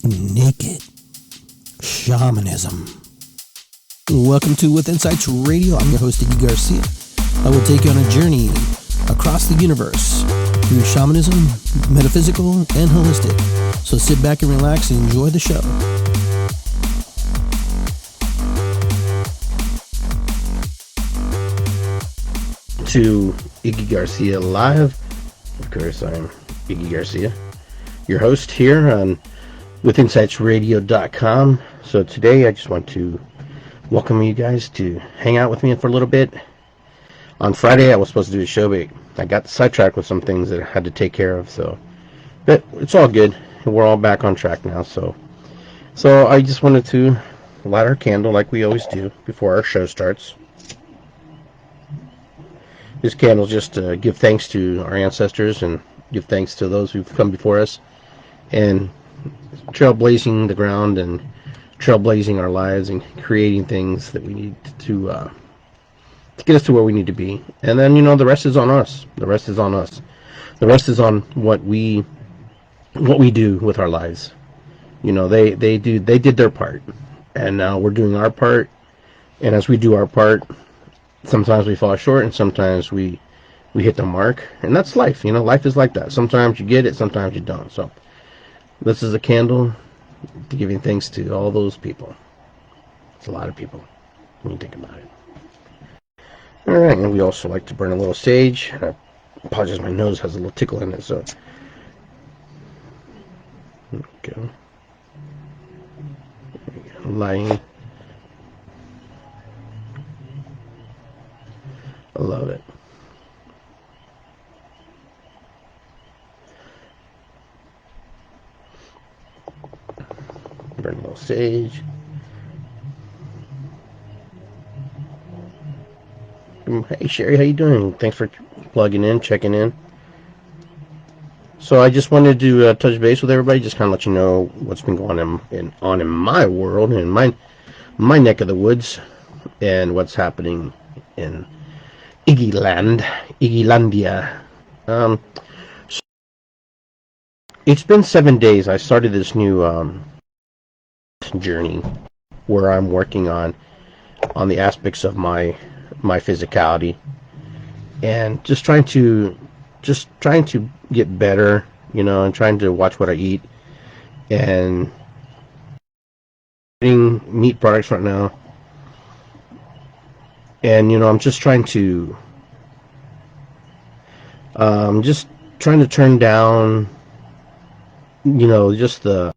Naked Shamanism. Welcome to With Insights Radio. I'm your host, Iggy Garcia. I will take you on a journey across the universe through shamanism, metaphysical, and holistic. So sit back and relax and enjoy the show. To Iggy Garcia Live. Of course, I'm Iggy Garcia, your host here on WithInsightsRadio.com. So today I just want to welcome you guys to hang out with me for a little bit. On Friday I was supposed to do a show, but I got sidetracked with some things that I had to take care of. But it's all good. We're all back on track now. So I just wanted to light our candle like we always do before our show starts. This candle just to give thanks to our ancestors and give thanks to those who've come before us and trailblazing the ground and trailblazing our lives and creating things that we need to get us to where we need to be. And then, the rest is on us. The rest is on us. The rest is on what we do with our lives. They did their part, and now we're doing our part. And as we do our part, sometimes we fall short, and sometimes we hit the mark, and that's life. Life is like that. Sometimes you get it, sometimes you don't. So this is a candle to giving thanks to all those people. It's a lot of people when you think about it. All right, and we also like to burn a little sage. And I apologize, my nose has a little tickle in it, so there we go. Lighting. I love it. Burn a little sage. Hey Sherry, how you doing? Thanks for plugging in, checking in. So I just wanted to touch base with everybody, just kind of let you know what's been going on in my world, in my neck of the woods, and what's happening in Iggylandia. So it's been 7 days. I started this new journey where I'm working on the aspects of my physicality and just trying to get better, and trying to watch what I eat and eating meat products right now. And I'm just trying to turn down just the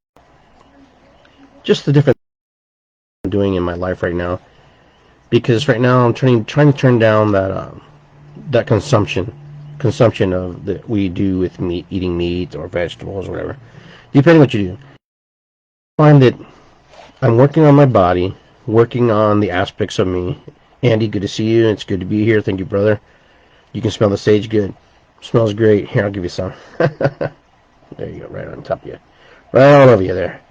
different I'm doing in my life right now, because right now I'm trying to turn down that consumption of that we do with meat, eating meat or vegetables or whatever, depending on what you do. I find that I'm working on my body, working on the aspects of me. Andy, good to see you. It's good to be here. Thank you, brother. You can smell the sage good. Smells great. Here, I'll give you some. There you go, right on top of you. Right all over you there.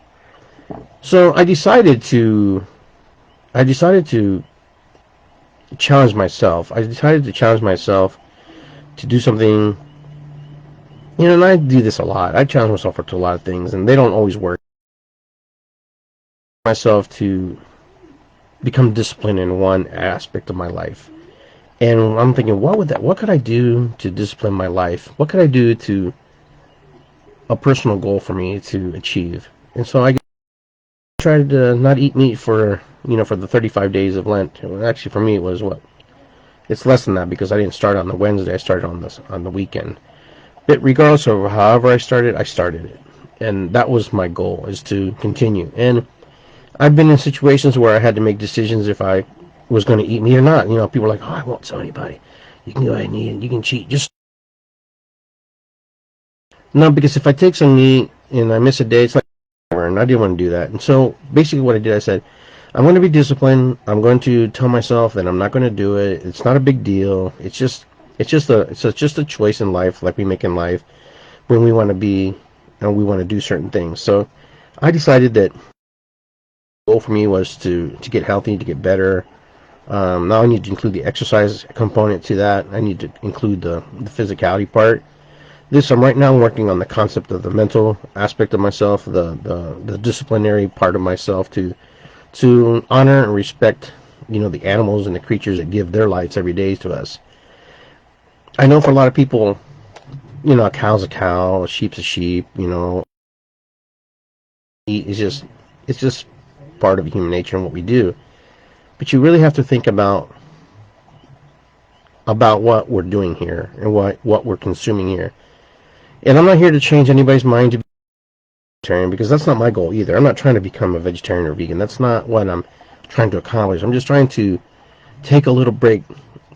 So I decided to challenge myself. I decided to challenge myself to do something, and I do this a lot. I challenge myself to a lot of things, and they don't always work. Myself to become disciplined in one aspect of my life. And I'm thinking, what could I do to discipline my life? What could I do to a personal goal for me to achieve? And so I tried to not eat meat for the 35 days of Lent. Actually, for me, it was it's less than that, because I didn't start on the Wednesday. I started on the weekend. But regardless of however I started it. And that was my goal, is to continue. And I've been in situations where I had to make decisions if I was going to eat meat or not. People are like, I won't tell anybody. You can go ahead and eat it. You can cheat. No, because if I take some meat and I miss a day, it's like, and I didn't want to do that. And so basically what I did, I said, I'm going to be disciplined. I'm going to tell myself that I'm not going to do it. It's not a big deal. It's just a choice in life, like we make in life, when we want to be and we want to do certain things. So I decided that goal for me was to get healthy, to get better. Now I need to include the exercise component to that. I need to include the physicality part. I'm right now working on the concept of the mental aspect of myself, the disciplinary part of myself, to honor and respect, the animals and the creatures that give their lives every day to us. I know for a lot of people, a cow's a cow, a sheep's a sheep, it's just part of human nature and what we do. But you really have to think about what we're doing here and what we're consuming here. And I'm not here to change anybody's mind to be vegetarian, because that's not my goal either. I'm not trying to become a vegetarian or vegan. That's not what I'm trying to accomplish. I'm just trying to take a little break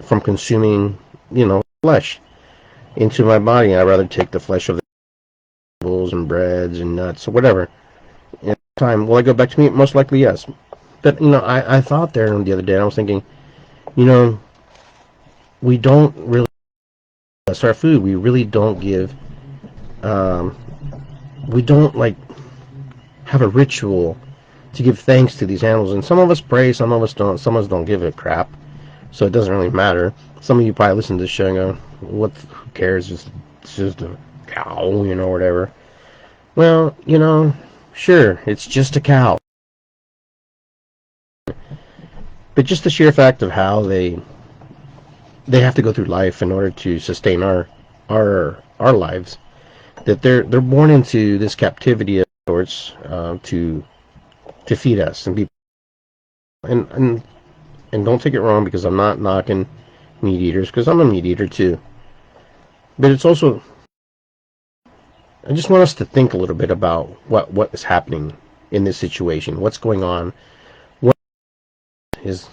from consuming, flesh into my body. I'd rather take the flesh of the vegetables and breads and nuts or whatever. And time, will I go back to meat? Most likely, yes. But, I thought there the other day, and I was thinking, we don't really bless our food. We really don't give, we don't, have a ritual to give thanks to these animals. And some of us pray, some of us don't. Some of us don't give a crap, so it doesn't really matter. Some of you probably listen to this show and go, who cares? It's just a cow, or whatever. Well, sure, it's just a cow. But just the sheer fact of how they have to go through life in order to sustain our lives, that they're born into this captivity of sorts, to feed us and be, and don't take it wrong, because I'm not knocking meat eaters, because I'm a meat eater too. But it's also, I just want us to think a little bit about what is happening in this situation, what's going on, what is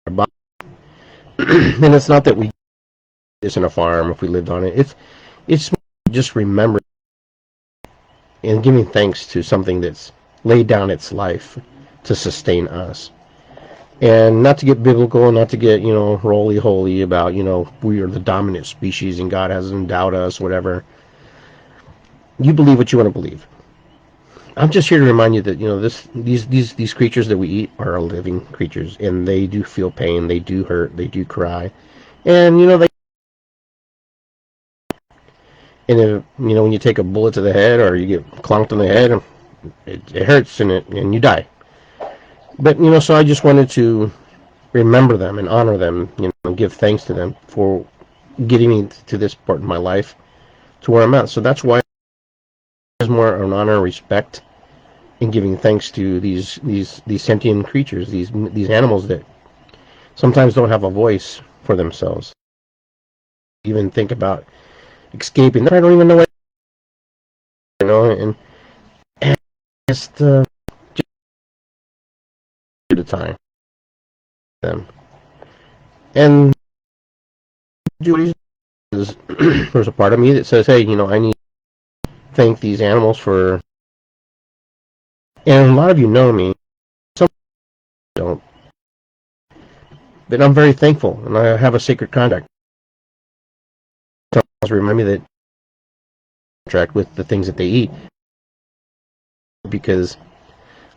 our body. And it's not that we this in a farm if we lived on it. It's just remembering and giving thanks to something that's laid down its life to sustain us. And not to get biblical, not to get, roly-holy about, we are the dominant species and God has endowed us, whatever. You believe what you want to believe. I'm just here to remind you that, these creatures that we eat are living creatures, and they do feel pain, they do hurt, they do cry. And, and if, when you take a bullet to the head or you get clonked in the head, it hurts and you die. But, so I just wanted to remember them and honor them, and give thanks to them for getting me to this part in my life to where I'm at. So that's why there's more an honor and respect in giving thanks to these sentient creatures, these animals that sometimes don't have a voice for themselves. Even think about escaping. I don't even know what, and just at a time them. And there's a part of me that says, hey, I need to thank these animals for, and a lot of you know me, some don't, but I'm very thankful, and I have a sacred contract. Remind me that contract with the things that they eat, because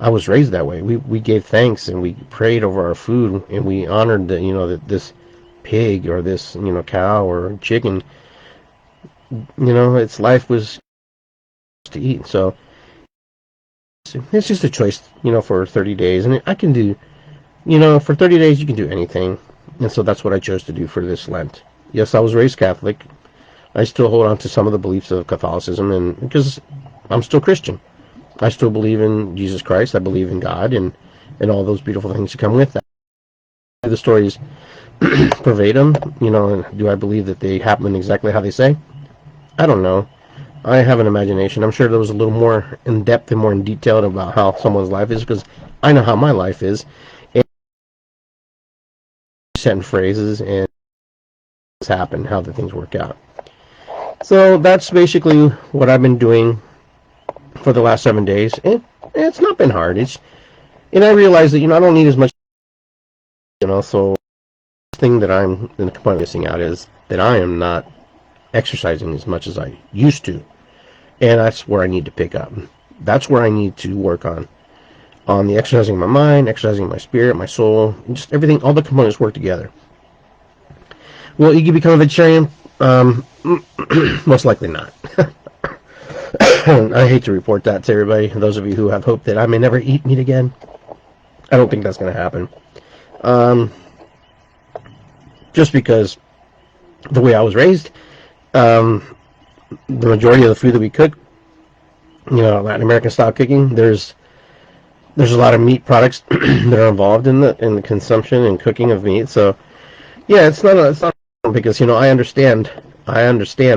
I was raised that way. We gave thanks and we prayed over our food, and we honored that this pig or this cow or chicken, its life was to eat. So it's just a choice, for 30 days, and I can do, for 30 days you can do anything, and so that's what I chose to do for this Lent. Yes, I was raised Catholic. I still hold on to some of the beliefs of Catholicism, and because I'm still Christian. I still believe in Jesus Christ. I believe in God and all those beautiful things that come with that. The stories verbatim, and do I believe that they happen exactly how they say? I don't know. I have an imagination. I'm sure there was a little more in depth and more in detail about how someone's life is, because I know how my life is. And set in phrases and it's happened, how the things work out. So that's basically what I've been doing for the last 7 days. And it's not been hard. And I realize that, I don't need as much, so the thing that I'm completely missing out is that I am not exercising as much as I used to. And that's where I need to pick up. That's where I need to work on the exercising my mind, exercising my spirit, my soul, just everything, all the components work together. Will Iggy become a vegetarian? Um, most likely not. I hate to report that to everybody. Those of you who have hope that I may never eat meat again, I don't think that's going to happen. Um, just because the way I was raised, um, the majority of the food that we cook, Latin American style cooking, there's a lot of meat products that are involved in the consumption and cooking of meat. So yeah, it's not because I understand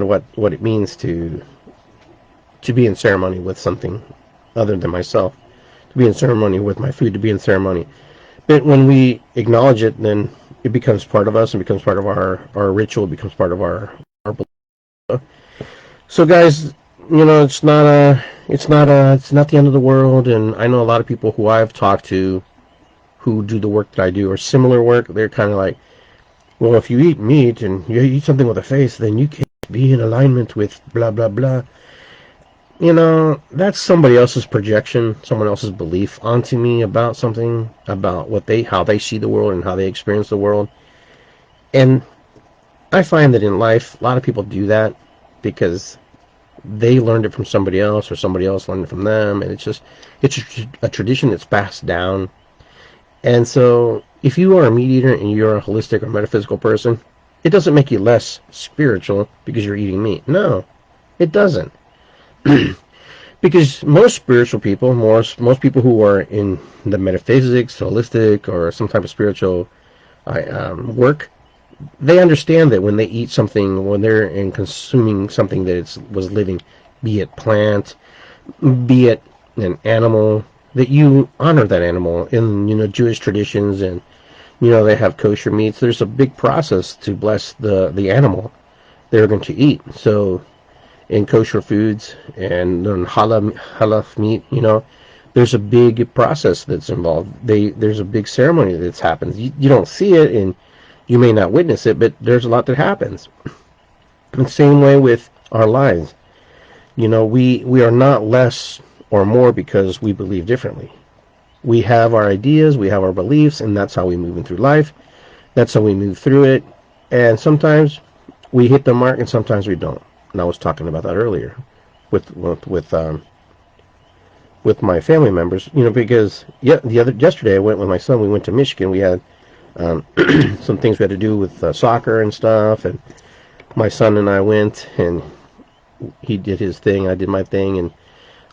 what it means to be in ceremony with something other than myself, to be in ceremony with my food, to be in ceremony. But when we acknowledge it, then it becomes part of us and becomes part of our ritual, becomes part of our belief. So guys, it's not the end of the world. And I know a lot of people who I've talked to who do the work that I do or similar work. They're kind of like, well, if you eat meat and you eat something with a face, then you can't be in alignment with blah blah blah. That's somebody else's projection, someone else's belief onto me about something, about how they see the world and how they experience the world. And I find that in life, a lot of people do that because they learned it from somebody else or somebody else learned it from them. And it's a tradition that's passed down. And so if you are a meat eater and you're a holistic or metaphysical person, it doesn't make you less spiritual because you're eating meat. No, it doesn't. Because most spiritual people, most people who are in the metaphysics, holistic, or some type of spiritual work, they understand that when they eat something, when they're in consuming something that was living, be it plant, be it an animal, that you honor that animal in Jewish traditions, and they have kosher meats. There's a big process to bless the animal they're going to eat. So in kosher foods and halal meat, there's a big process that's involved. There's a big ceremony that happens. You don't see it and you may not witness it, but there's a lot that happens. And same way with our lives. We are not less or more because we believe differently. We have our ideas, we have our beliefs, and that's how we move in through life. That's how we move through it. And sometimes we hit the mark and sometimes we don't. And I was talking about that earlier with my family members, because yesterday I went with my son. We went to Michigan. We had some things we had to do with soccer and stuff, and my son and I went, and he did his thing, I did my thing, and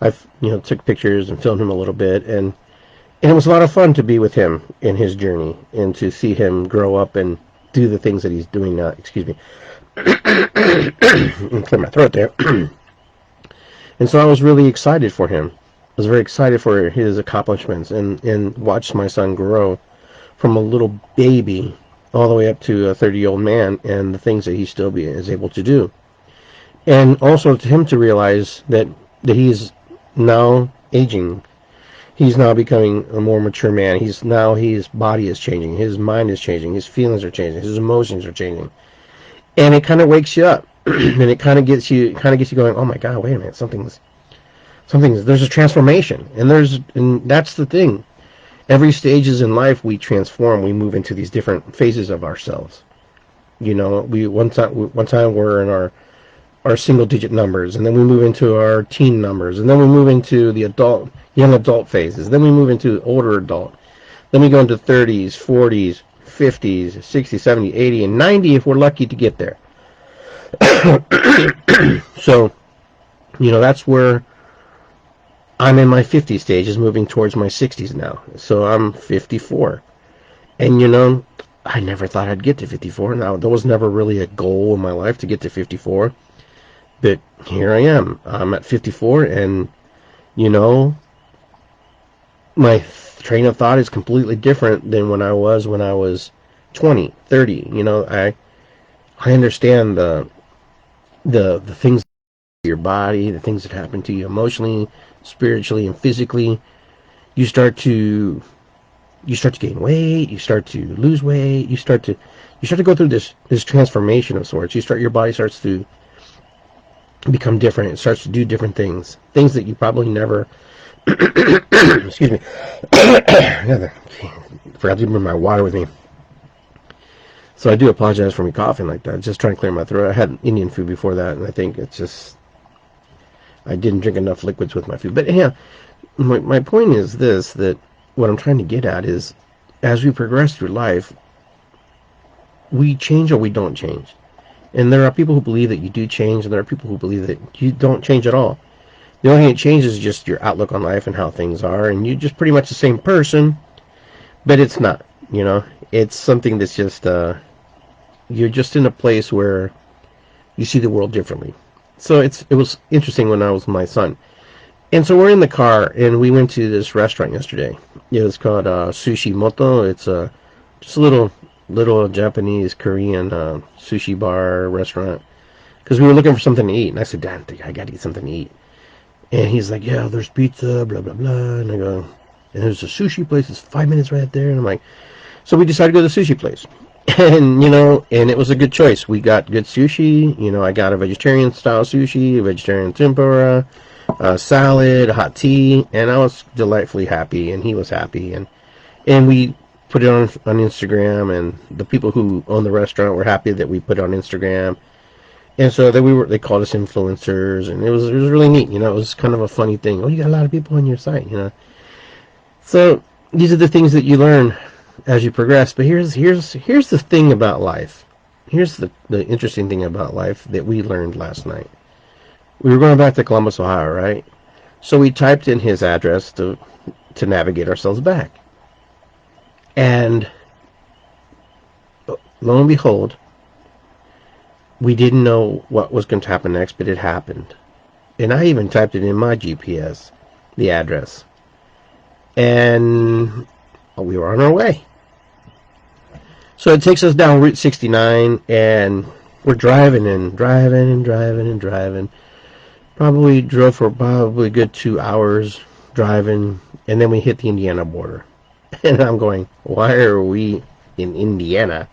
I took pictures and filmed him a little bit, and it was a lot of fun to be with him in his journey and to see him grow up and do the things that he's doing now. Excuse me. Clear my throat there. And so I was really excited for him. I was very excited for his accomplishments and watched my son grow from a little baby all the way up to a 30-year-old man and the things that he still is able to do. And also to him to realize that he is now aging. He's now becoming a more mature man. His body is changing. His mind is changing. His feelings are changing. His emotions are changing. And it kind of wakes you up, and it kind of gets you going. Oh my God! Wait a minute, something's. There's a transformation, and that's the thing. Every stages in life we transform. We move into these different phases of ourselves. We one time we're in our single digit numbers, and then we move into our teen numbers, and then we move into the young adult phases. Then we move into older adult. Then we go into 30s, 40s. 50s, 60s, 70s, 80s, and 90 if we're lucky to get there. So, that's where I'm in my 50 stages, moving towards my 60s now. So I'm 54. And, I never thought I'd get to 54. Now, there was never really a goal in my life to get to 54. But here I am. I'm at 54, and, my train of thought is completely different than when I was 20, 30. I understand the things in your body, the things that happen to you emotionally, spiritually, and physically. You start to gain weight, you start to lose weight, you start to go through this transformation of sorts. Your body starts to become different. It starts to do different things that you probably never excuse me. I forgot to bring my water with me. So I do apologize for me coughing like that. Just trying to clear my throat. I had Indian food before that, and I think it's just I didn't drink enough liquids with my food. But yeah, my point is this, that what I'm trying to get at is, as we progress through life, we change or we don't change. And there are people who believe that you do change, and there are people who believe that you don't change at all. The only thing that changes is just your outlook on life and how things are, and you're just pretty much the same person, but it's not, you know. It's something that's just, you're just in a place where you see the world differently. So it was interesting when I was with my son. And so we're in the car, and we went to this restaurant yesterday. It was called Sushi Moto. It's just a little Japanese, Korean sushi bar restaurant. Because we were looking for something to eat. And I said, Dad, I got to get something to eat. And he's like, yeah, there's pizza, blah, blah, blah. And I go, and there's a sushi place. It's 5 minutes right there. And I'm like, so we decided to go to the sushi place. And, you know, and it was a good choice. We got good sushi. You know, I got a vegetarian style sushi, a vegetarian tempura, a salad, a hot tea, and I was delightfully happy, and he was happy. And we put it on Instagram, and the people who own the restaurant were happy that we put it on Instagram. And so they called us influencers, and it was really neat. You know, it was kind of a funny thing. Oh, you got a lot of people on your site, you know. So these are the things that you learn as you progress. But here's the thing about life. Here's the interesting thing about life that we learned last night. We were going back to Columbus, Ohio, right? So we typed in his address to navigate ourselves back. And lo and behold, we didn't know what was going to happen next, but it happened. And I even typed it in my GPS, the address. And we were on our way. So it takes us down Route 69, and we're driving and driving and driving and driving. Probably drove for probably a good 2 hours driving, and then we hit the Indiana border. And I'm going, why are we in Indiana?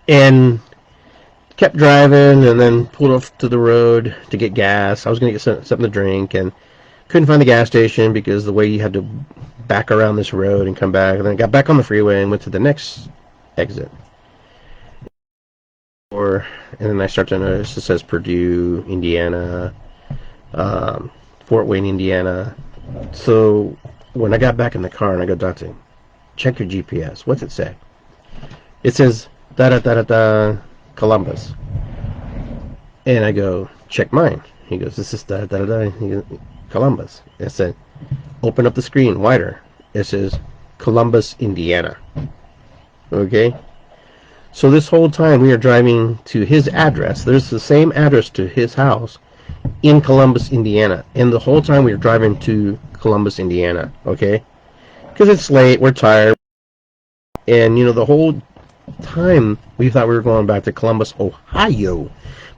And kept driving, and then pulled off to the road to get gas. I was going to get something to drink, and couldn't find the gas station because the way you had to back around this road and come back. And then I got back on the freeway and went to the next exit. And then I start to notice it says Purdue, Indiana, Fort Wayne, Indiana. So when I got back in the car and I go, Dante, check your GPS. What's it say? It says da-da-da-da-da Columbus. And I go, check mine. He goes, this is da-da-da-da Columbus. It said, open up the screen wider. It says Columbus, Indiana. Okay? So this whole time we are driving to his address. There's the same address to his house in Columbus, Indiana. And the whole time we were driving to Columbus, Indiana. Okay? Because it's late, we're tired. And, you know, the whole time we thought we were going back to Columbus, Ohio.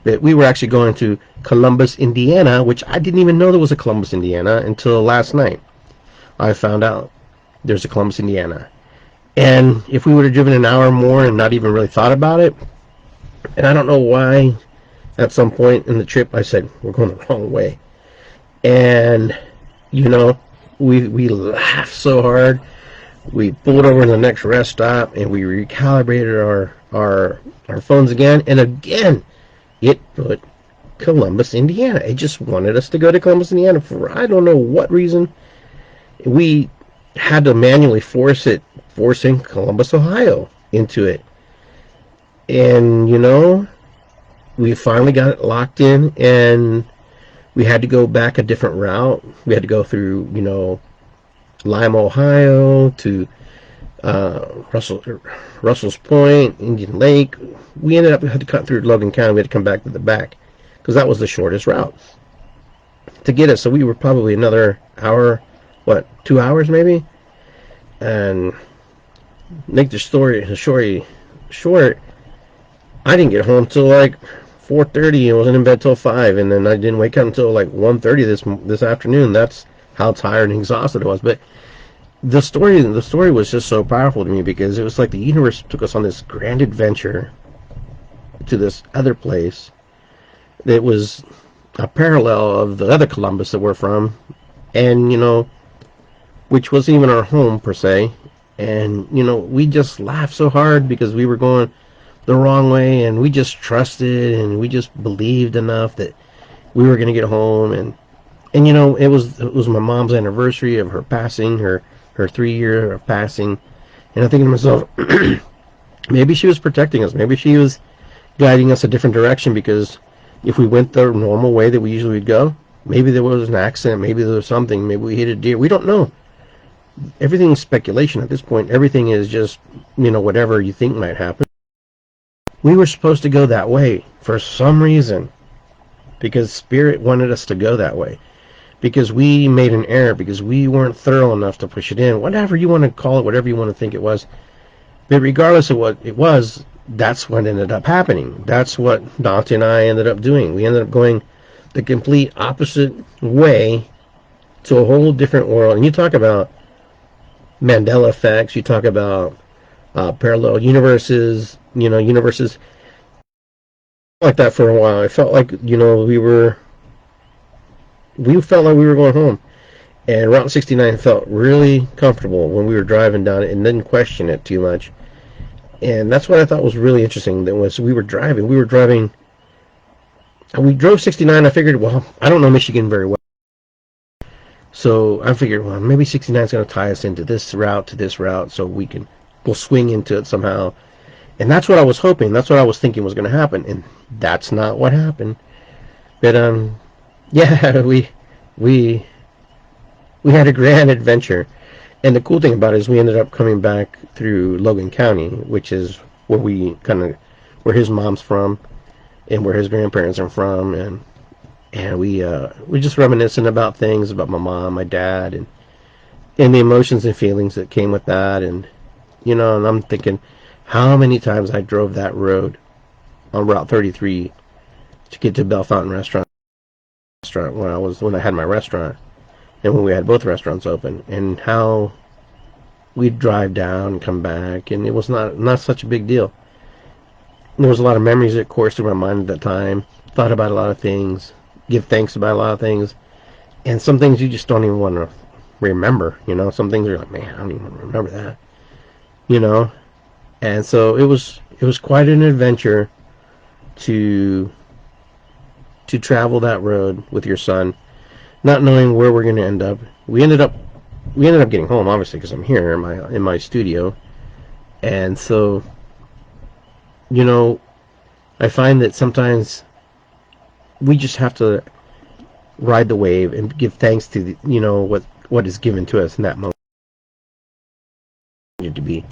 But we were actually going to Columbus, Indiana, which I didn't even know there was a Columbus, Indiana until last night. I found out there's a Columbus, Indiana. And if we would have driven an hour more and not even really thought about it, and I don't know why, at some point in the trip I said, we're going the wrong way. And, you know, we laughed so hard. We pulled over to the next rest stop, and we recalibrated our phones again. And again, it put Columbus, Indiana. It just wanted us to go to Columbus, Indiana for I don't know what reason. We had to manually forcing Columbus, Ohio into it. And, you know, we finally got it locked in, and we had to go back a different route. We had to go through, you know, Lima, Ohio to Russell's Point, Indian Lake. We ended up, we had to cut through Logan County. We had to come back to the back because that was the shortest route to get us. So we were probably another hour, 2 hours maybe? And make the story short, I didn't get home till like 4:30 and wasn't in bed till 5, and then I didn't wake up until like 1:30 this afternoon. That's how tired and exhausted I was. But the story was just so powerful to me because it was like the universe took us on this grand adventure to this other place that was a parallel of the other Columbus that we're from, and, you know, which wasn't even our home per se. And, we just laughed so hard because we were going the wrong way, and we just trusted and we just believed enough that we were going to get home. And it was my mom's anniversary of her passing, her 3 year of passing. And I'm thinking to myself, maybe she was protecting us. Maybe she was guiding us a different direction, because if we went the normal way that we usually would go, maybe there was an accident, maybe there was something, maybe we hit a deer. We don't know. Everything's speculation at this point. Everything is just, whatever you think might happen. We were supposed to go that way for some reason, because Spirit wanted us to go that way, because we made an error, because we weren't thorough enough to push it in. Whatever you want to call it, whatever you want to think it was. But regardless of what it was, that's what ended up happening. That's what Dante and I ended up doing. We ended up going the complete opposite way to a whole different world. And you talk about Mandela effects, you talk about parallel universes, universes like that for a while. I felt like, we felt like we were going home. And Route 69 felt really comfortable when we were driving down it and didn't question it too much. And that's what I thought was really interesting. That was we drove 69. I figured, well, I don't know Michigan very well. So I figured, well, maybe 69 is going to tie us into this route to this route, so we'll swing into it somehow. And that's what I was hoping. That's what I was thinking was going to happen. And that's not what happened. But yeah, we had a grand adventure. And the cool thing about it is we ended up coming back through Logan County, which is where his mom's from, and where his grandparents are from, and we just reminiscing about things, about my mom, my dad, and the emotions and feelings that came with that. And and I'm thinking how many times I drove that road on Route 33 to get to Bell Fountain restaurant when I had my restaurant, and when we had both restaurants open, and how we'd drive down and come back, and it was not such a big deal. There was a lot of memories that coursed through my mind at that time. Thought about a lot of things, give thanks about a lot of things, and some things you just don't even want to remember. Some things are like, man, I don't even remember that. And so it was quite an adventure to travel that road with your son, not knowing where we're going to end up. We ended up getting home, obviously, because I'm here in my studio. And so, I find that sometimes we just have to ride the wave and give thanks to what is given to us in that moment. To be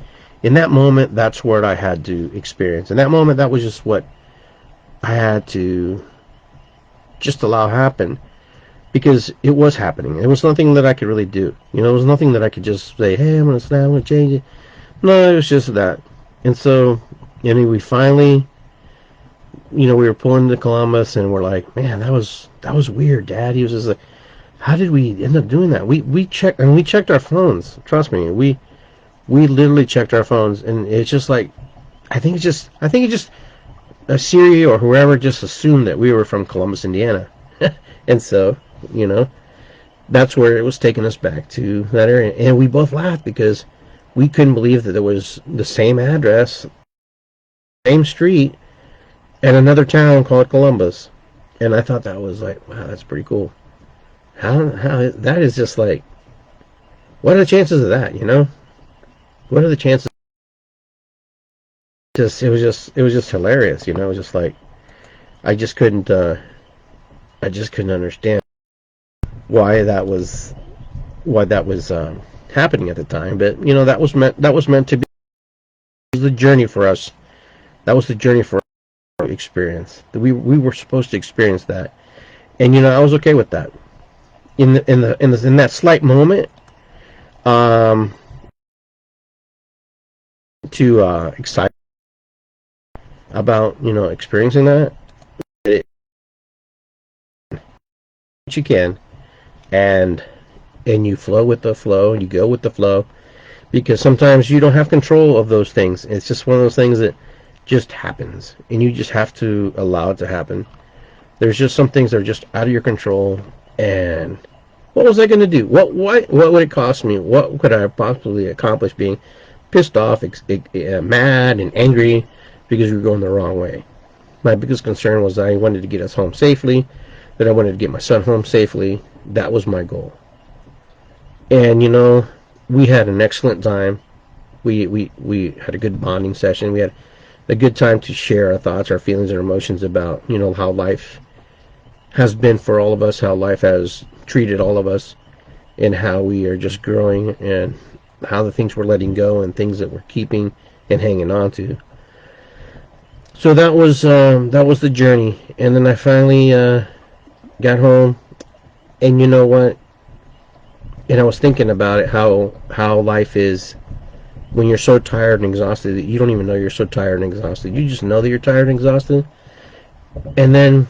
in that moment, that's what I had to experience. In that moment, that was just what I had to just allow happen, because it was happening. It was nothing that I could really do. It was nothing that I could just say, hey, I'm going to change it. No, it was just that. And so, we finally, we were pulling into Columbus, and we're like, man, that was weird, Dad. He was just like, how did we end up doing that? We checked our phones. Trust me, we literally checked our phones, and it's just like, I think it just Siri or whoever just assumed that we were from Columbus, Indiana. And so, that's where it was taking us back to that area. And we both laughed because we couldn't believe that there was the same address, same street, at another town called Columbus. And I thought that was like, wow, that's pretty cool. How that is just like, what are the chances of that, What are the chances? It was just hilarious, It was just like, I just couldn't understand why that was happening at the time. But that was meant to be. It was the journey for us. That was the journey for our experience. We were supposed to experience that, and I was okay with that. In that slight moment, to excite about experiencing that. You can, and you flow with the flow, you go with the flow, because sometimes you don't have control of those things. It's just one of those things that just happens, and you just have to allow it to happen. There's just some things that are just out of your control, and What was I going to do? What would it cost me? What could I possibly accomplish being pissed off, mad, and angry because we were going the wrong way? My biggest concern was I wanted to get us home safely, that I wanted to get my son home safely. That was my goal. And, we had an excellent time. We had a good bonding session. We had a good time to share our thoughts, our feelings, and emotions about, how life has been for all of us, how life has treated all of us, and how we are just growing, and how the things we're letting go and things that we're keeping and hanging on to. So that was the journey. And then I finally got home, and you know what? And I was thinking about it, how life is when you're so tired and exhausted that you don't even know you're so tired and exhausted. You just know that you're tired and exhausted. And then,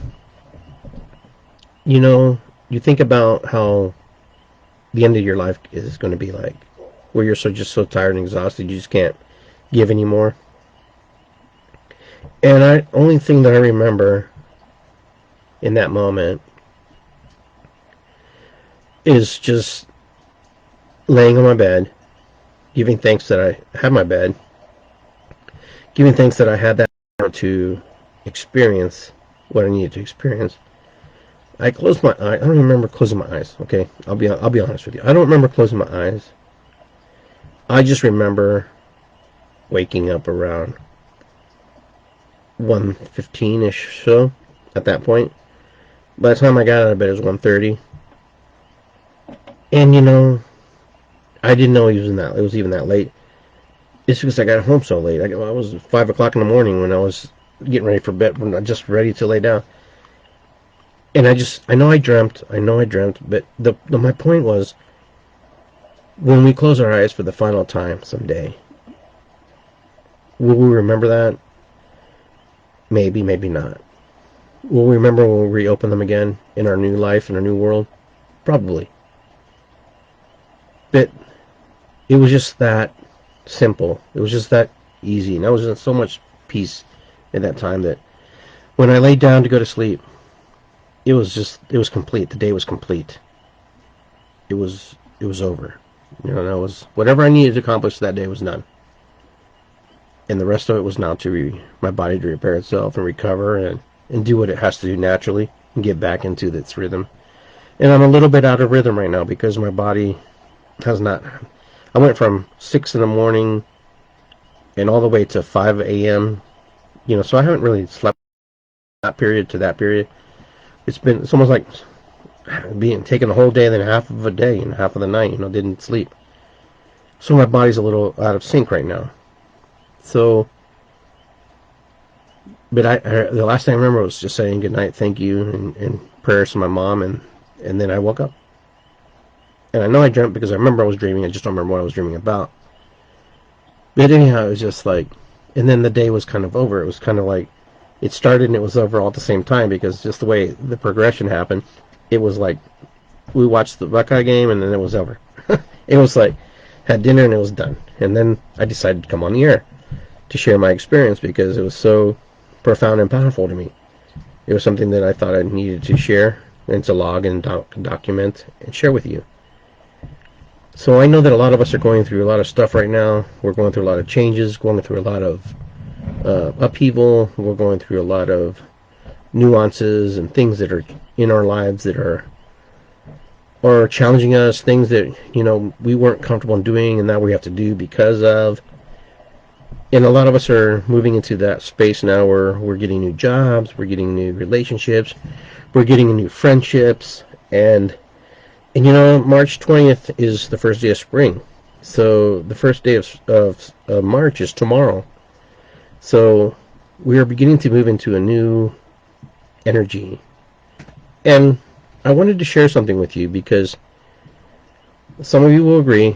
you think about how the end of your life is going to be like, where you're just so tired and exhausted, you just can't give anymore. And only thing that I remember in that moment is just laying on my bed, giving thanks that I had my bed, giving thanks that I had that to experience what I needed to experience. I closed my eyes. I don't remember closing my eyes. Okay, I'll be honest with you. I don't remember closing my eyes. I just remember waking up around 1:15ish, so at that point. By the time I got out of bed, it was 1:30, and I didn't know it was even that late. It's because I got home so late. I was 5 o'clock in the morning when I was getting ready for bed, when I just ready to lay down. And I know I dreamt, but my point was, when we close our eyes for the final time someday, will we remember that? Maybe, maybe not. Will we remember when we reopen them again in our new life, in our new world? Probably. But it was just that simple. It was just that easy. And I was in so much peace in that time that when I laid down to go to sleep, it was complete. The day was complete. It was over. That was whatever I needed to accomplish that day was done. And the rest of it was now my body to repair itself and recover and do what it has to do naturally and get back into its rhythm. And I'm a little bit out of rhythm right now because my body has not. I went from 6 in the morning and all the way to 5 a.m. So I haven't really slept that period to that period. It's almost like taking the whole day and then half of a day and half of the night, didn't sleep. So my body's a little out of sync right now. So, but the last thing I remember was just saying goodnight, thank you, and prayers to my mom, and then I woke up. And I know I dreamt because I remember I was dreaming, I just don't remember what I was dreaming about. But anyhow, it was just like, and then the day was kind of over. It was kind of like, it started and it was over all at the same time, because just the way the progression happened, it was like we watched the Buckeye game and then it was over. It was like, had dinner and it was done. And then I decided to come on the air to share my experience because it was so profound and powerful to me. It was something that I thought I needed to share and to log and document and share with you. So I know that a lot of us are going through a lot of stuff right now. We're going through a lot of changes, going through a lot of upheaval. We're going through a lot of nuances and things that are in our lives that are challenging us, things that we weren't comfortable in doing and now we have to do because of. And a lot of us are moving into that space now where we're getting new jobs, we're getting new relationships, we're getting new friendships, and March 20th is the first day of spring. So the first day of March is tomorrow. So we are beginning to move into a new energy. And I wanted to share something with you because some of you will agree,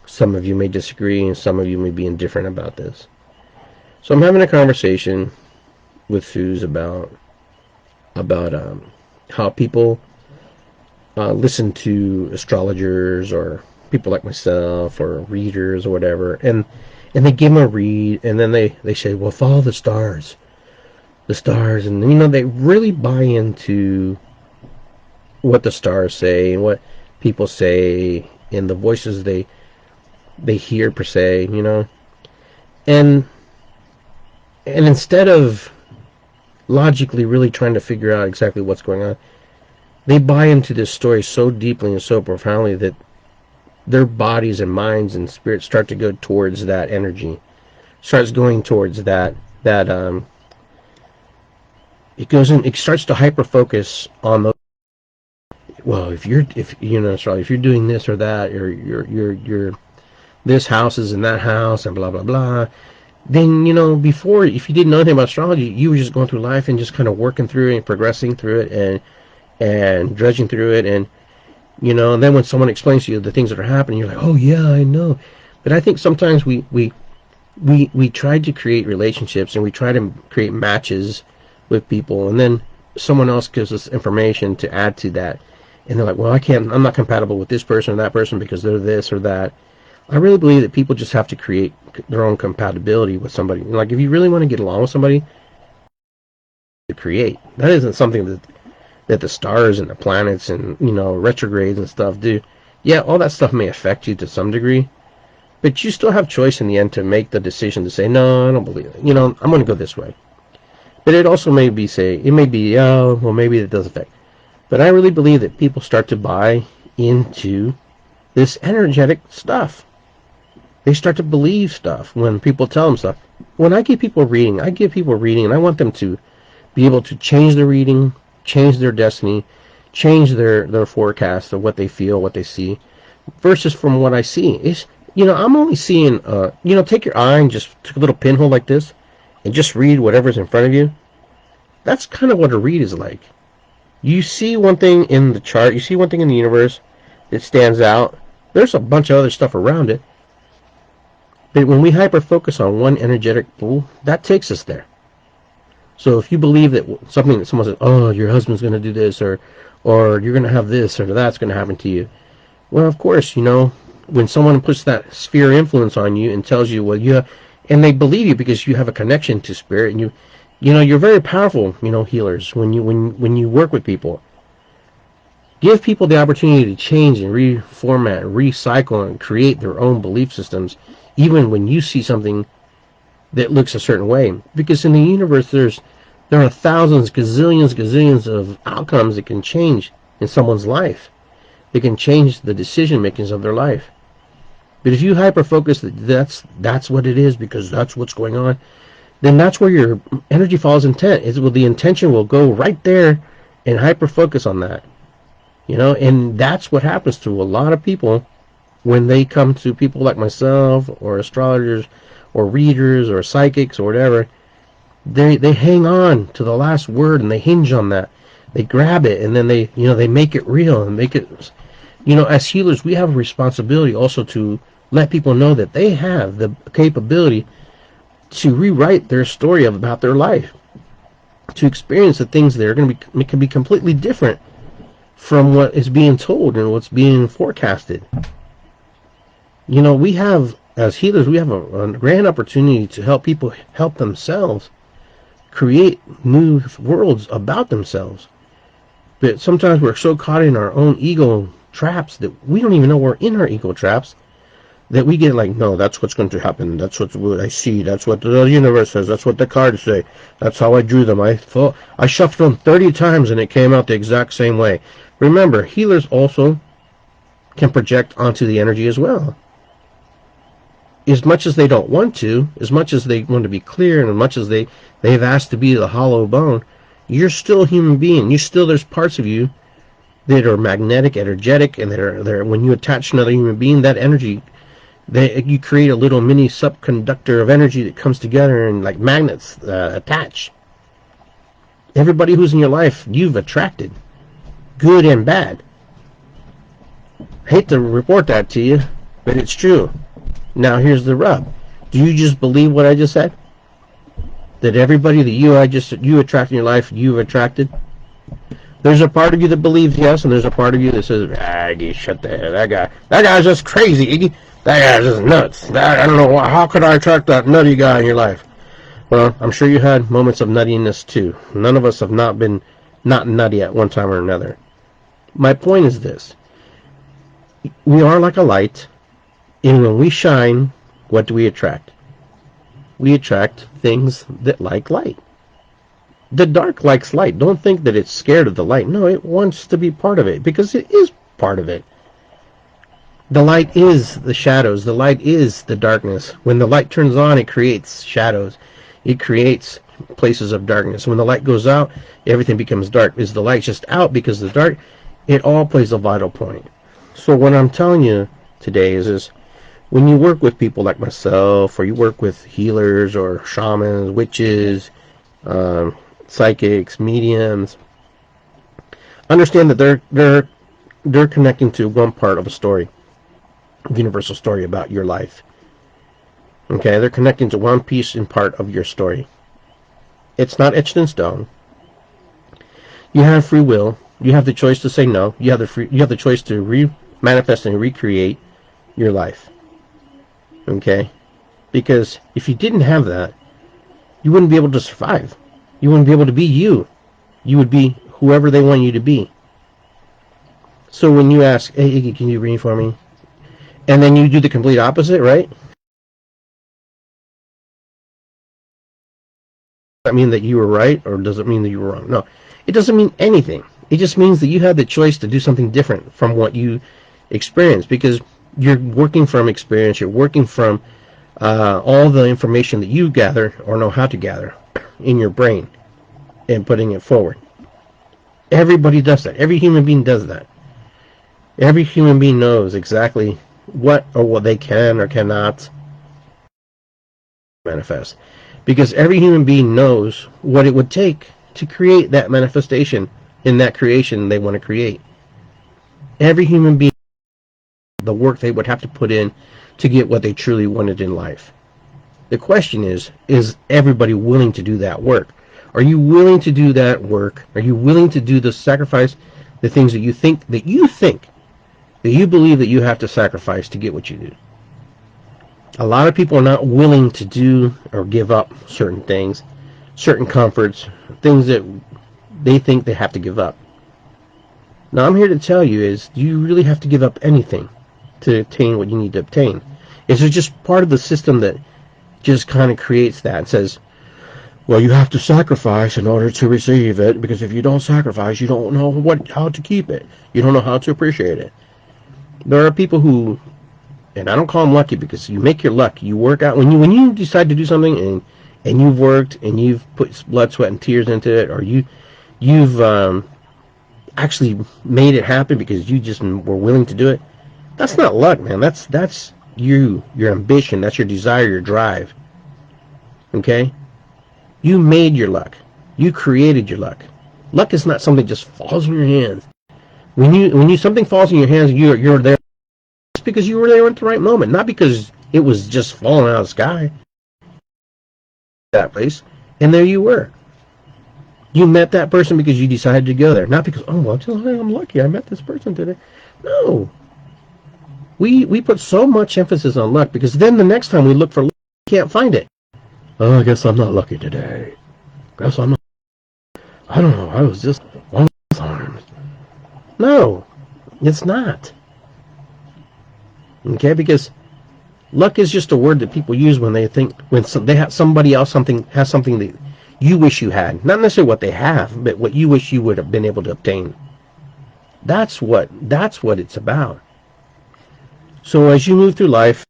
some of you may disagree, and some of you may be indifferent about this. So I'm having a conversation with Suze about how people listen to astrologers or people like myself or readers or whatever, and they give them a read, and then they say, well, follow the stars, and they really buy into what the stars say and what people say and the voices they hear per se, and instead of logically really trying to figure out exactly what's going on, they buy into this story so deeply and so profoundly that their bodies and minds and spirits start to go towards that energy, starts going towards that it starts to hyper focus on those. Well, if you're doing this or that, or you're this house is in that house and blah blah blah, then before, if you didn't know anything about astrology, you were just going through life and just kind of working through it and progressing through it and dredging through it, and and then when someone explains to you the things that are happening, you're like, oh yeah, I know. But I think sometimes we try to create relationships and we try to create matches with people, and then someone else gives us information to add to that, and they're like, well, I'm not compatible with this person or that person because they're this or that. I really believe that people just have to create their own compatibility with somebody. Like, if you really want to get along with somebody, to create. That isn't something that the stars and the planets and retrogrades and stuff do. Yeah, all that stuff may affect you to some degree, but you still have choice in the end to make the decision to say, no, I don't believe it. I'm going to go this way. But it also may be well, maybe it does affect. But I really believe that people start to buy into this energetic stuff. They start to believe stuff when people tell them stuff. When I give people reading, and I want them to be able to change their reading, change their destiny, change their forecast of what they feel, what they see, versus from what I see. I'm only seeing, take your eye and just take a little pinhole like this and just read whatever's in front of you. That's kind of what a read is like. You see one thing in the chart, you see one thing in the universe that stands out. There's a bunch of other stuff around it. But when we hyper-focus on one energetic pool, that takes us there. So if you believe that someone says, oh, your husband's going to do this, or you're going to have this, or that's going to happen to you. Well, of course, when someone puts that sphere influence on you and tells you, and they believe you because you have a connection to spirit, and you're very powerful, healers, when you work with people. Give people the opportunity to change and reformat, recycle, and create their own belief systems, even when you see something that looks a certain way. Because in the universe, there are thousands, gazillions of outcomes that can change in someone's life. They can change the decision makings of their life. But if you hyper-focus that that's what it is because that's what's going on, then that's where your energy follows intent. The intention will go right there and hyper-focus on that. And that's what happens to a lot of people when they come to people like myself or astrologers or readers or psychics or whatever. They hang on to the last word and they hinge on that. They grab it and then they make it real and make it. As healers, we have a responsibility also to let people know that they have the capability to rewrite their story about their life, to experience the things that are going to can be completely different from what is being told and what's being forecasted. We have, as healers, we have a grand opportunity to help people help themselves create new worlds about themselves. But sometimes we're so caught in our own ego traps that we don't even know we're in our ego traps, that we get like, no, that's what's going to happen. That's what I see. That's what the universe says. That's what the cards say. That's how I drew them. I shuffled them 30 times and it came out the exact same way. Remember, healers also can project onto the energy as well. As much as they don't want to, as much as they want to be clear, and as much as they've asked to be the hollow bone, you're still a human being. There's parts of you that are magnetic, energetic, and that are when you attach another human being, that energy, you create a little mini subconductor of energy that comes together and like magnets attach. Everybody who's in your life, you've attracted, good and bad. Hate to report that to you, but it's true. Now here's the rub. Do you just believe what I just said? That everybody that you attract in your life, you've attracted? There's a part of you that believes yes, and there's a part of you that says, Iggy, shut the hell. That guy's just crazy, Iggy. That guy's just nuts. I don't know, how could I attract that nutty guy in your life? Well, I'm sure you had moments of nuttiness too. None of us have not been not nutty at one time or another. My point is this. We are like a light, and when we shine, what do we attract? We attract things that like light. The dark likes light. Don't think that it's scared of the light. No, it wants to be part of it because it is part of it. The light is the shadows. The light is the darkness. When the light turns on, it creates shadows. It creates places of darkness. When the light goes out, everything becomes dark. Is the light just out because of the dark? It all plays a vital point. So what I'm telling you today is when you work with people like myself, or you work with healers or shamans, witches, psychics, mediums, understand that they're connecting to one part of a story, a universal story about your life. Okay, they're connecting to one piece and part of your story. It's not etched in stone. You have free will. You have the choice to say no. You have the choice to manifest and recreate your life. Okay, because if you didn't have that, you wouldn't be able to survive. You wouldn't be able to be you. You would be whoever they want you to be. So when you ask, hey Iggy, can you read for me? And then you do the complete opposite, right? Does that mean that you were right, or does it mean that you were wrong? No, it doesn't mean anything. It just means that you had the choice to do something different from what you experienced, because you're working from experience. You're working from all the information that you gather or know how to gather in your brain and putting it forward. Everybody does that. Every human being does that. Every human being knows exactly what they can or cannot manifest, because every human being knows what it would take to create that manifestation in that creation they want to create. Every human being, the work they would have to put in to get what they truly wanted in life. The question is everybody willing to do that work? Are you willing to do that work? Are you willing to do the sacrifice, the things that you believe that you have to sacrifice to get what you do? A lot of people are not willing to do or give up certain things, certain comforts, things that they think they have to give up. Now I'm here to tell you is, do you really have to give up anything to obtain what you need to obtain? Is it just part of the system that just kind of creates that and says, well, you have to sacrifice in order to receive it, because if you don't sacrifice, you don't know how to keep it. You don't know how to appreciate it. There are people who, and I don't call them lucky, because you make your luck. You work out when you decide to do something, and you've worked and you've put blood, sweat, and tears into it, or you've actually made it happen because you just were willing to do it. That's not luck, man. That's your ambition. That's your desire, your drive. Okay? You made your luck. You created your luck. Luck is not something that just falls in your hands. When something falls in your hands, you're there. It's because you were there at the right moment, not because it was just falling out of the sky. That place, and there you were. You met that person because you decided to go there, not because, oh well, I'm lucky I met this person today. No. We put so much emphasis on luck, because then the next time we look for luck, we can't find it. Oh, I guess I'm not lucky today. Guess I'm not. I don't know. I was just one of those arms. No, it's not. Okay, because luck is just a word that people use when they think they have somebody else has something that you wish you had. Not necessarily what they have, but what you wish you would have been able to obtain. That's what it's about. So as you move through life,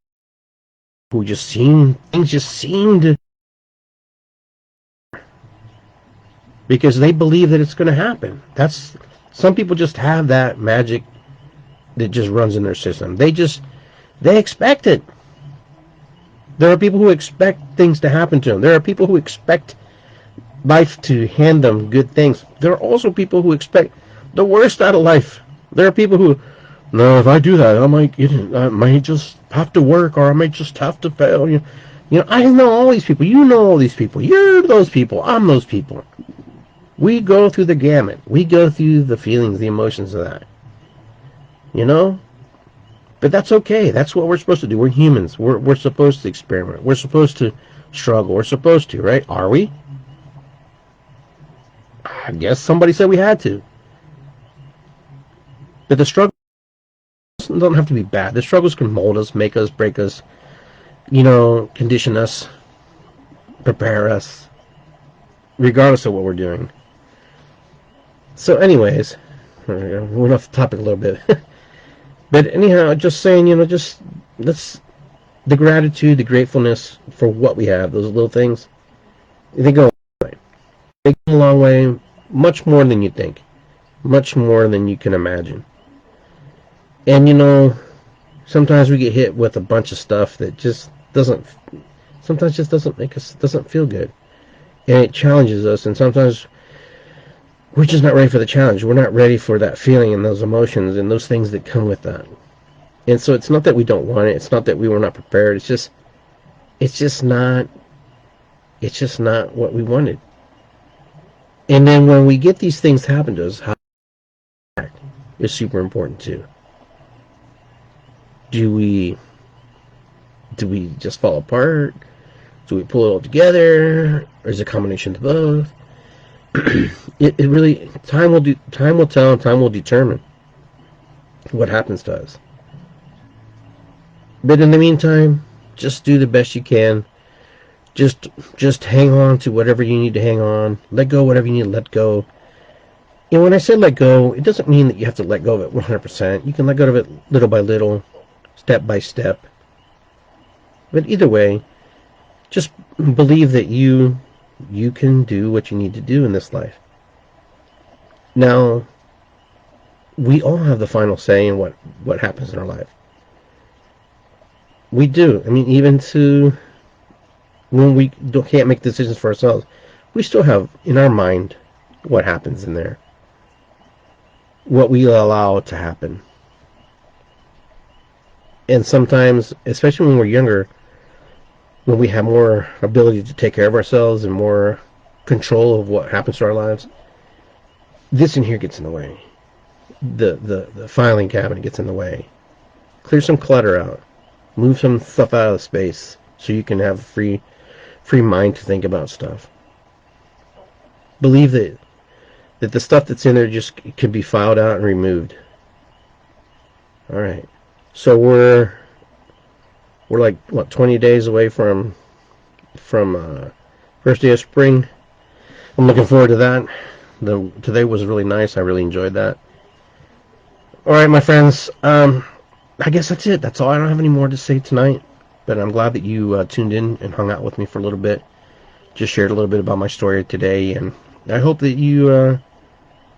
things just seem to, because they believe that it's going to happen. Some people just have that magic that just runs in their system. They expect it. There are people who expect things to happen to them. There are people who expect life to hand them good things. There are also people who expect the worst out of life. There are people who, no, if I do that, I might just have to work, or I might just have to fail. I know all these people. You know all these people. You're those people. I'm those people. We go through the gamut. We go through the feelings, the emotions of that. But that's okay. That's what we're supposed to do. We're humans. We're supposed to experiment. We're supposed to struggle. We're supposed to, right? Are we? I guess somebody said we had to. But the struggle struggles don't have to be bad. The struggles can mold us, make us, break us, you know, condition us, prepare us, regardless of what we're doing. So anyways, we went off the topic a little bit. But anyhow, just saying, you know, just let's, the gratitude, the gratefulness for what we have, those little things, they go a long way. They go a long way, much more than you think, much more than you can imagine. And you know, sometimes we get hit with a bunch of stuff that just sometimes just doesn't feel good. And it challenges us, and sometimes we're just not ready for the challenge. We're not ready for that feeling and those emotions and those things that come with that. And so it's not that we don't want it. It's not that we were not prepared. It's just not what we wanted. And then when we get these things happen to us, how we act is super important too. Do we just fall apart? Do we pull it all together? Or is it a combination of both? It really, time will tell, and time will determine what happens to us. But in the meantime, just do the best you can. Just hang on to whatever you need to hang on. Let go whatever you need to let go. And when I say let go, it doesn't mean that you have to let go of it 100%. You can let go of it little by little, step by step. But either way, just believe that you can do what you need to do in this life. Now, we all have the final say in what happens in our life. We do. I mean, even to when we can't make decisions for ourselves, we still have in our mind what happens in there, what we allow to happen. And sometimes, especially when we're younger, when we have more ability to take care of ourselves and more control of what happens to our lives, this in here gets in the way. The filing cabinet gets in the way. Clear some clutter out. Move some stuff out of the space so you can have a free mind to think about stuff. Believe that the stuff that's in there just can be filed out and removed. All right. So we're like, what, 20 days away from first day of spring. I'm looking forward to that. Today was really nice. I really enjoyed that. All right, my friends. I guess that's it. That's all. I don't have any more to say tonight. But I'm glad that you tuned in and hung out with me for a little bit. Just shared a little bit about my story today, and I hope that you're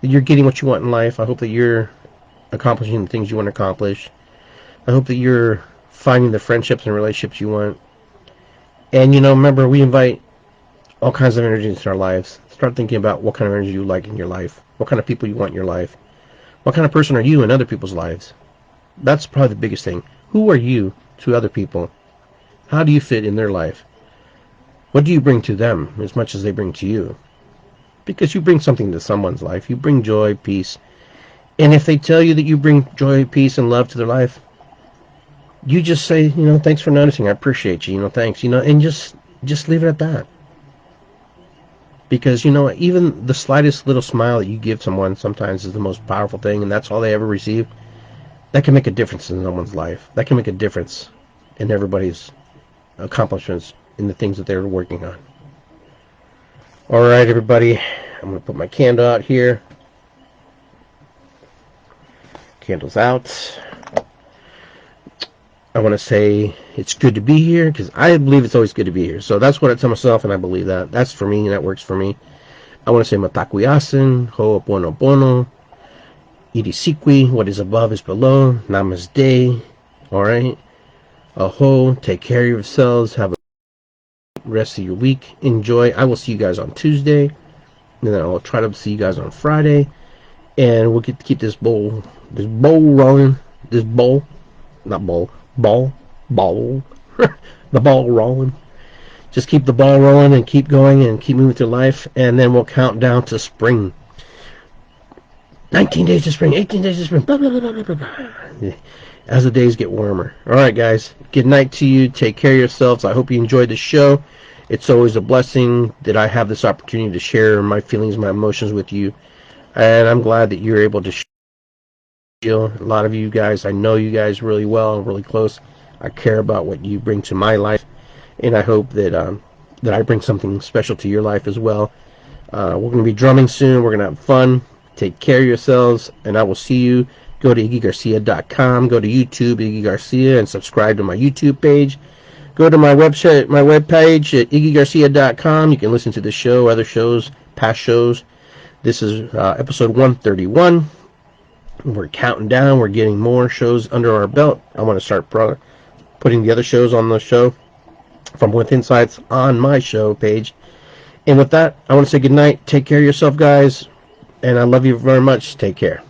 getting what you want in life. I hope that you're accomplishing the things you want to accomplish. I hope that you're finding the friendships and relationships you want. And, you know, remember, we invite all kinds of energy into our lives. Start thinking about what kind of energy you like in your life. What kind of people you want in your life. What kind of person are you in other people's lives? That's probably the biggest thing. Who are you to other people? How do you fit in their life? What do you bring to them as much as they bring to you? Because you bring something to someone's life. You bring joy, peace. And if they tell you that you bring joy, peace, and love to their life, you just say, you know, thanks for noticing. I appreciate you. You know, thanks. You know, and just leave it at that. Because, you know, even the slightest little smile that you give someone sometimes is the most powerful thing, and that's all they ever receive. That can make a difference in someone's life. That can make a difference in everybody's accomplishments in the things that they're working on. All right, everybody. I'm going to put my candle out here. Candle's out. I want to say it's good to be here, because I believe it's always good to be here. So that's what I tell myself, and I believe that. That's for me, and that works for me. I want to say Matakuyasin, Ho'oponopono, Irisikwi, what is above is below, Namaste, alright? Aho, take care of yourselves, have a rest of your week, enjoy. I will see you guys on Tuesday, and then I'll try to see you guys on Friday, and we'll keep this bowl rolling, the ball, the ball rolling. Just keep the ball rolling and keep going and keep moving with your life, and then we'll count down to spring. 19 days to spring, 18 days to spring, blah, blah, blah, blah, blah, blah. As the days get warmer. Alright, guys. Good night to you. Take care of yourselves. I hope you enjoyed the show. It's always a blessing that I have this opportunity to share my feelings, my emotions with you. And I'm glad that you're able to A lot of you guys, I know you guys really well, really close. I care about what you bring to my life, and I hope that that I bring something special to your life as well. We're going to be drumming soon. We're going to have fun. Take care of yourselves, and I will see you. Go to iggygarcia.com. Go to YouTube, Iggy Garcia, and subscribe to my YouTube page. Go to my website, my webpage at iggygarcia.com. You can listen to the show, other shows, past shows. This is episode 131. We're counting down. We're getting more shows under our belt. I want to start putting the other shows on the show from With Insights on my show page. And with that, I want to say good night. Take care of yourself, guys. And I love you very much. Take care.